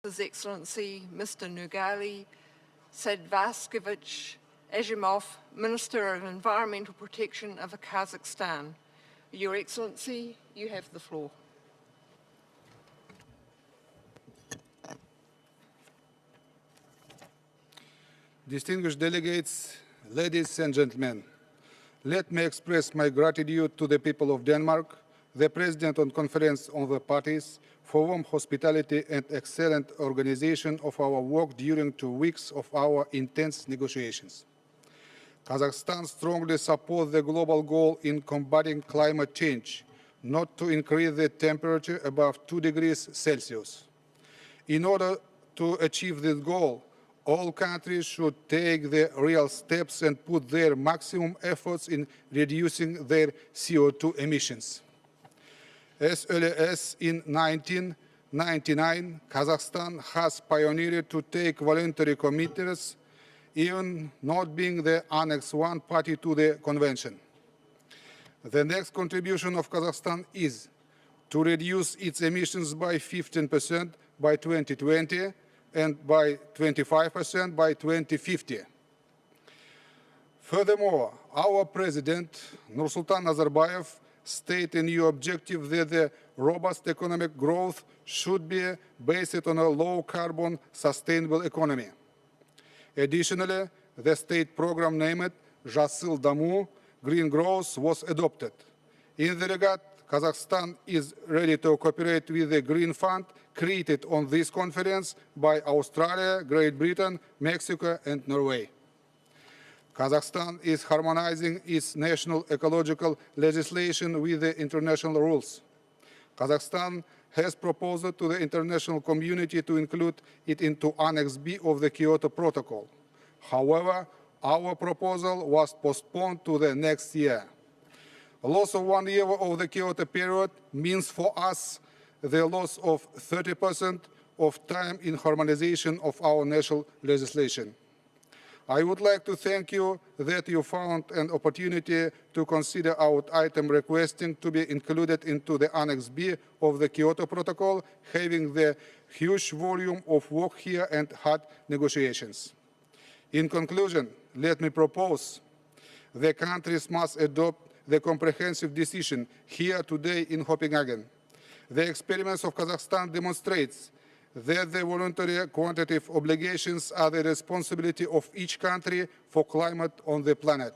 His Excellency Mr. Nurgali Sadvaskevich Azimov, Minister of Environmental Protection of Kazakhstan. Your Excellency, you have the floor. Distinguished delegates, ladies and gentlemen, let me express my gratitude to the people of Denmark, the President and Conference of the Parties, for warm hospitality and excellent organization of our work during 2 weeks of our intense negotiations. Kazakhstan strongly supports the global goal in combating climate change, not to increase the temperature above 2 degrees Celsius. In order to achieve this goal, all countries should take the real steps and put their maximum efforts in reducing their CO2 emissions. As early as in 1999, Kazakhstan has pioneered to take voluntary commitments, even not being the Annex I party to the convention. The next contribution of Kazakhstan is to reduce its emissions by 15% by 2020 and by 25% by 2050. Furthermore, our President, Nursultan Nazarbayev, stated a new objective that the robust economic growth should be based on a low-carbon, sustainable economy. Additionally, the state program named Жасыл даму, Green Growth, was adopted. In the regard, Kazakhstan is ready to cooperate with the Green Fund created on this conference by Australia, Great Britain, Mexico, and Norway. Kazakhstan is harmonizing its national ecological legislation with the international rules. Kazakhstan has proposed to the international community to include it into Annex B of the Kyoto Protocol. However, our proposal was postponed to the next year. A loss of 1 year of the Kyoto period means for us the loss of 30% of time in harmonization of our national legislation. I would like to thank you that you found an opportunity to consider our item requesting to be included into the Annex B of the Kyoto Protocol, having the huge volume of work here and hard negotiations. In conclusion, let me propose the countries must adopt the comprehensive decision here today in Copenhagen. The experiments of Kazakhstan demonstrates that the voluntary quantitative obligations are the responsibility of each country for climate on the planet.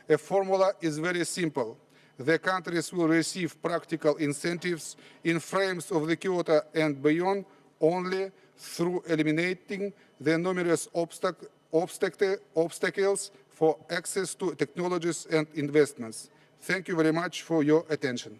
A formula is very simple. The countries will receive practical incentives in frames of the Kyoto and beyond only through eliminating the numerous obstacles for access to technologies and investments. Thank you very much for your attention.